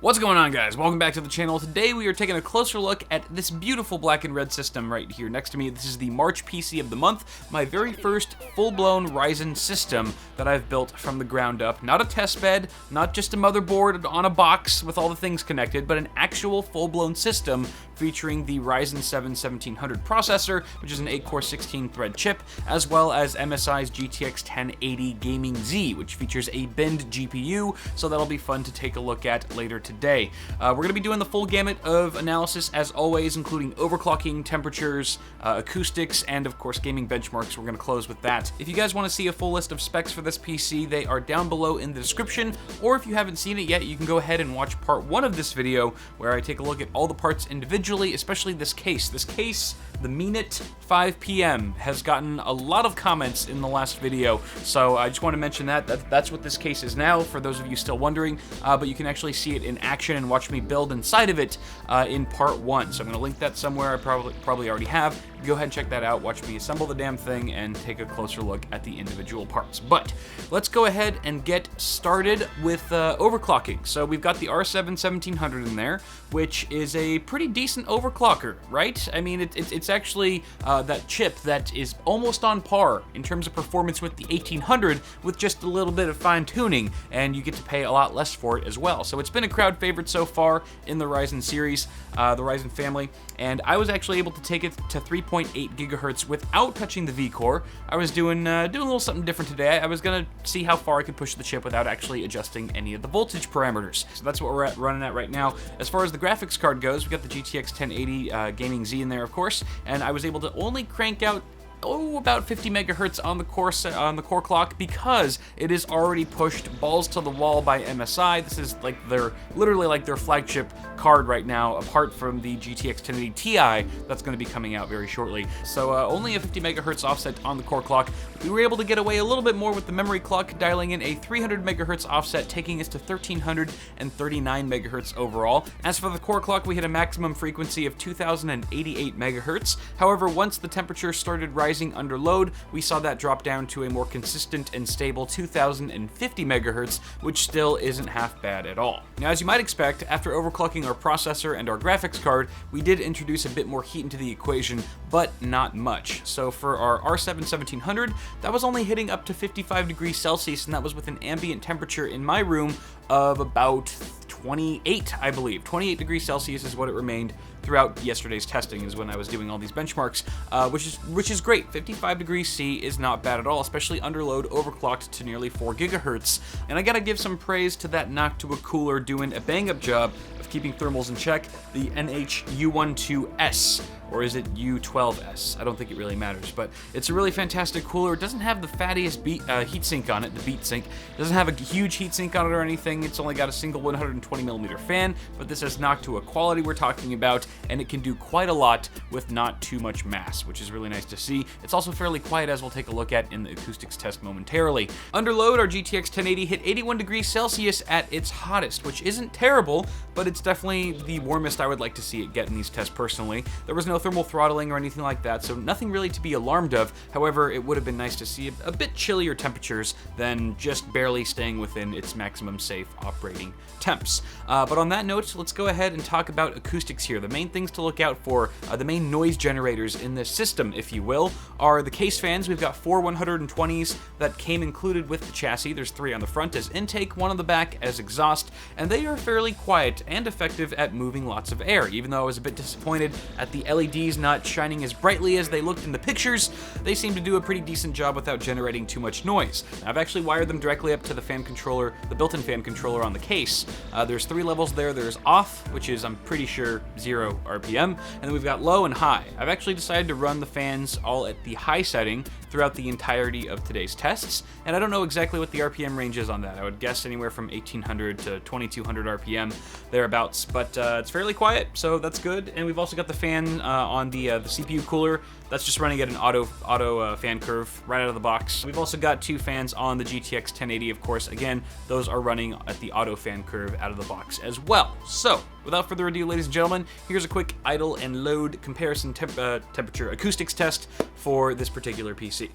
What's going on, guys? Welcome back to the channel. Today we are taking a closer look at this beautiful black and red system right here next to me. This is the March PC of the month, my very first full-blown Ryzen system that I've built from the ground up. Not a test bed, not just a motherboard on a box with all the things connected, but an actual full-blown system featuring the Ryzen 7 1700 processor, which is an 8-core 16-thread chip, as well as MSI's GTX 1080 Gaming Z, which features a binned GPU, so that'll be fun to take a look at later today. We're going to be doing the full gamut of analysis as always, including overclocking, temperatures, acoustics, and of course gaming benchmarks. We're going to close with that. If you guys want to see a full list of specs for this PC, they are down below in the description, or if you haven't seen it yet, you can go ahead and watch part 1 of this video, where I take a look at all the parts individually, especially this case. This case, the Minute 5 PM, has gotten a lot of comments in the last video, so I just want to mention that's what this case is now, for those of you still wondering, but you can actually see it in action and watch me build inside of it in part 1. So I'm going to link that somewhere. I probably already have. Go ahead and check that out. Watch me assemble the damn thing and take a closer look at the individual parts. But let's go ahead and get started with overclocking. So we've got the R7 1700 in there, which is a pretty decent overclocker, right? I mean, it's actually that chip that is almost on par in terms of performance with the 1800, with just a little bit of fine tuning, and you get to pay a lot less for it as well. So it's been a crowd favorite so far in the Ryzen series, the Ryzen family, and I was actually able to take it to 3.8 gigahertz without touching the V-core. I was doing a little something different today. I was gonna see how far I could push the chip without actually adjusting any of the voltage parameters. So that's what we're running at right now. As far as the graphics card goes, we got the GTX 1080 Gaming Z in there, of course, and I was able to only crank out about 50 megahertz on the core clock, because it is already pushed balls to the wall by MSI. This is like literally like their flagship card right now, apart from the GTX 1080 Ti that's going to be coming out very shortly. So only a 50 megahertz offset on the core clock. We were able to get away a little bit more with the memory clock, dialing in a 300 megahertz offset, taking us to 1339 megahertz overall. As for the core clock, we hit a maximum frequency of 2088 megahertz. However, once the temperature started rising under load, we saw that drop down to a more consistent and stable 2050 megahertz, which still isn't half bad at all. Now, as you might expect, after overclocking our processor and our graphics card, we did introduce a bit more heat into the equation, but not much. So for our R7 1700, that was only hitting up to 55 degrees Celsius, and that was with an ambient temperature in my room of about 28, I believe. 28 degrees Celsius is what it remained throughout yesterday's testing, is when I was doing all these benchmarks, which is great. 55 degrees C is not bad at all, especially under load, overclocked to nearly 4 gigahertz. And I gotta give some praise to that knock to a cooler doing a bang-up job of keeping thermals in check, the NH-U12S. Or is it U12S? I don't think it really matters, but it's a really fantastic cooler. It doesn't have the fattiest heatsink on it, the beat sink. It doesn't have a huge heatsink on it or anything. It's only got a single 120mm fan, but this has knocked to a quality we're talking about, and it can do quite a lot with not too much mass, which is really nice to see. It's also fairly quiet, as we'll take a look at in the acoustics test momentarily. Under load, our GTX 1080 hit 81 degrees Celsius at its hottest, which isn't terrible, but it's definitely the warmest I would like to see it get in these tests personally. There was no thermal throttling or anything like that, so nothing really to be alarmed of. However, it would have been nice to see a bit chillier temperatures than just barely staying within its maximum safe operating temps. But on that note, let's go ahead and talk about acoustics here. The main things to look out for, the main noise generators in this system, if you will, are the case fans. We've got 4 120s that came included with the chassis. There's 3 on the front as intake, 1 on the back as exhaust, and they are fairly quiet and effective at moving lots of air. Even though I was a bit disappointed at the LEDs not shining as brightly as they looked in the pictures, they seem to do a pretty decent job without generating too much noise. Now, I've actually wired them directly up to the fan controller, the built-in fan controller on the case. There's 3 levels there. There's off, which is, I'm pretty sure, 0 RPM, and then we've got low and high. I've actually decided to run the fans all at the high setting throughout the entirety of today's tests, and I don't know exactly what the RPM range is on that. I would guess anywhere from 1800 to 2200 RPM, thereabouts, but it's fairly quiet, so that's good. And we've also got the fan on the CPU cooler. That's just running at an auto fan curve right out of the box. We've also got 2 fans on the GTX 1080, of course. Again, those are running at the auto fan curve out of the box as well. So, without further ado, ladies and gentlemen, here's a quick idle and load comparison temperature acoustics test for this particular PC.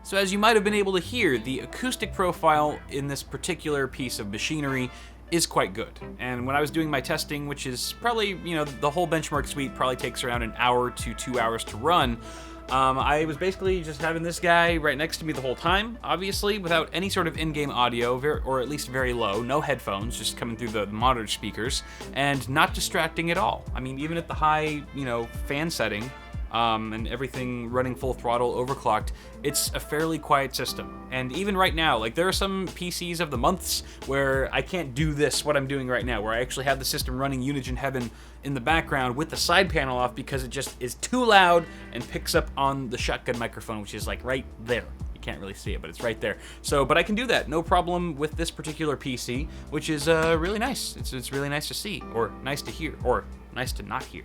So as you might have been able to hear, the acoustic profile in this particular piece of machinery is quite good. And when I was doing my testing, which is probably, the whole benchmark suite probably takes around an hour to 2 hours to run, I was basically just having this guy right next to me the whole time, obviously without any sort of in-game audio, or at least very low, no headphones, just coming through the monitor speakers, and not distracting at all. I mean, even at the high, fan setting, and everything running full throttle overclocked, it's a fairly quiet system. And even right now, like, there are some PCs of the months where I can't do what I'm doing right now, where I actually have the system running Unigine Heaven in the background with the side panel off because it just is too loud and picks up on the shotgun microphone, which is like right there. You can't really see it, but it's right there. So, but I can do that, no problem with this particular PC, which is really nice. It's really nice to see, or nice to hear, or nice to not hear.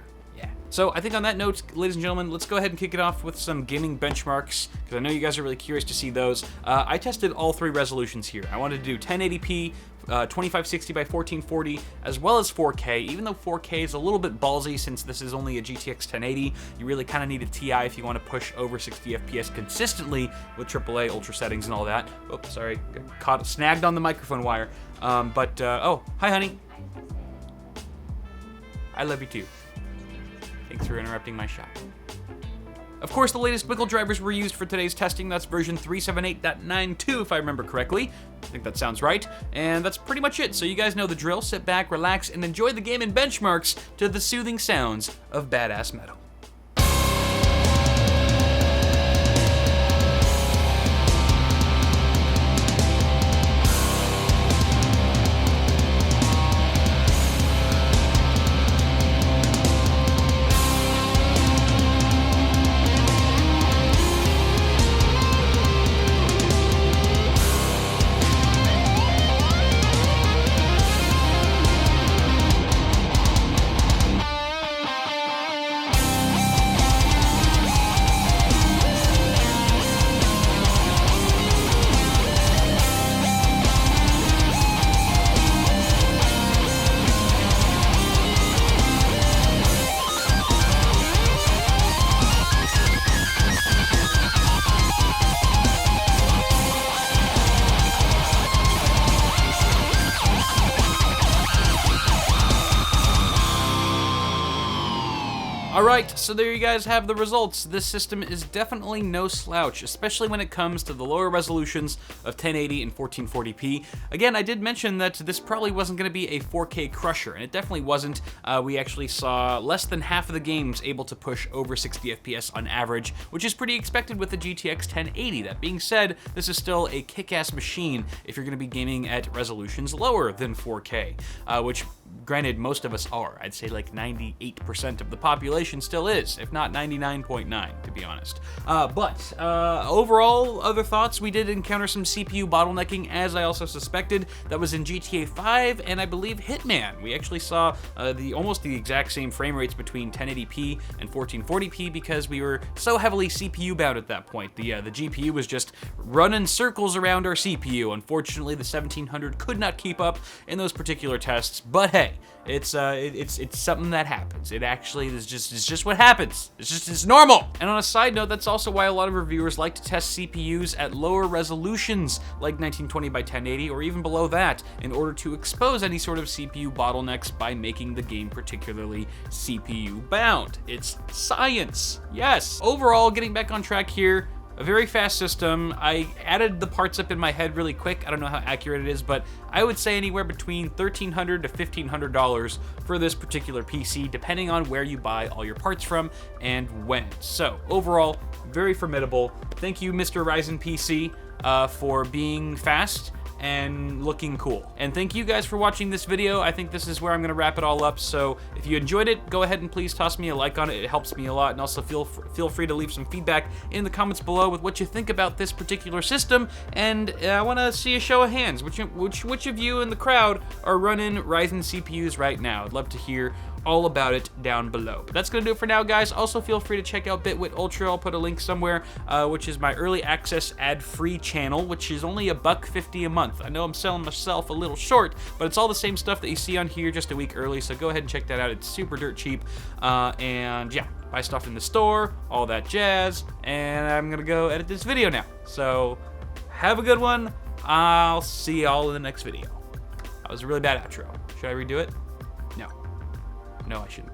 So I think on that note, ladies and gentlemen, let's go ahead and kick it off with some gaming benchmarks, because I know you guys are really curious to see those. I tested all 3 resolutions here. I wanted to do 1080p, 2560 by 1440, as well as 4K, even though 4K is a little bit ballsy since this is only a GTX 1080. You really kind of need a TI if you want to push over 60 FPS consistently with AAA ultra settings and all that. Oops, sorry, snagged on the microphone wire. Oh, hi honey. I love you too. Thanks for interrupting my shot. Of course, the latest Wickle drivers were used for today's testing. That's version 378.92, if I remember correctly. I think that sounds right. And that's pretty much it. So you guys know the drill. Sit back, relax, and enjoy the game and benchmarks to the soothing sounds of badass metal. Alright, so there you guys have the results. This system is definitely no slouch, especially when it comes to the lower resolutions of 1080 and 1440p. Again, I did mention that this probably wasn't going to be a 4K crusher, and it definitely wasn't. We actually saw less than half of the games able to push over 60 FPS on average, which is pretty expected with the GTX 1080. That being said, this is still a kick-ass machine if you're going to be gaming at resolutions lower than 4K, which granted, most of us are. I'd say like 98% of the population still is, if not 99.9, to be honest. But overall, other thoughts, we did encounter some CPU bottlenecking, as I also suspected. That was in GTA 5 and I believe Hitman. We actually saw almost the exact same frame rates between 1080p and 1440p because we were so heavily CPU bound at that point. The GPU was just running circles around our CPU. Unfortunately, the 1700 could not keep up in those particular tests, but hey, it's something that happens. It actually is just what happens. It's normal. And on a side note, that's also why a lot of reviewers like to test CPUs at lower resolutions, like 1920 by 1080 or even below that, in order to expose any sort of CPU bottlenecks by making the game particularly CPU bound. It's science. Yes. Overall, getting back on track here, a very fast system. I added the parts up in my head really quick. I don't know how accurate it is, but I would say anywhere between $1,300 to $1,500 for this particular PC, depending on where you buy all your parts from and when. So overall, very formidable. Thank you, Mr. Ryzen PC, for being fast and looking cool. And thank you guys for watching this video. I think this is where I'm gonna wrap it all up. So if you enjoyed it, go ahead and please toss me a like on it. It helps me a lot. And also feel free to leave some feedback in the comments below with what you think about this particular system. And I wanna see a show of hands. Which of you in the crowd are running Ryzen CPUs right now? I'd love to hear all about it down below. But that's gonna do it for now, guys. Also, feel free to check out Bitwit Ultra. I'll put a link somewhere, which is my early access ad-free channel, which is only $1.50 a month. I know I'm selling myself a little short, but it's all the same stuff that you see on here, just a week early, so go ahead and check that out. It's super dirt cheap, and yeah, buy stuff in the store, all that jazz, and I'm gonna go edit this video now. So, have a good one. I'll see y'all in the next video. That was a really bad outro. Should I redo it? No. No, I shouldn't.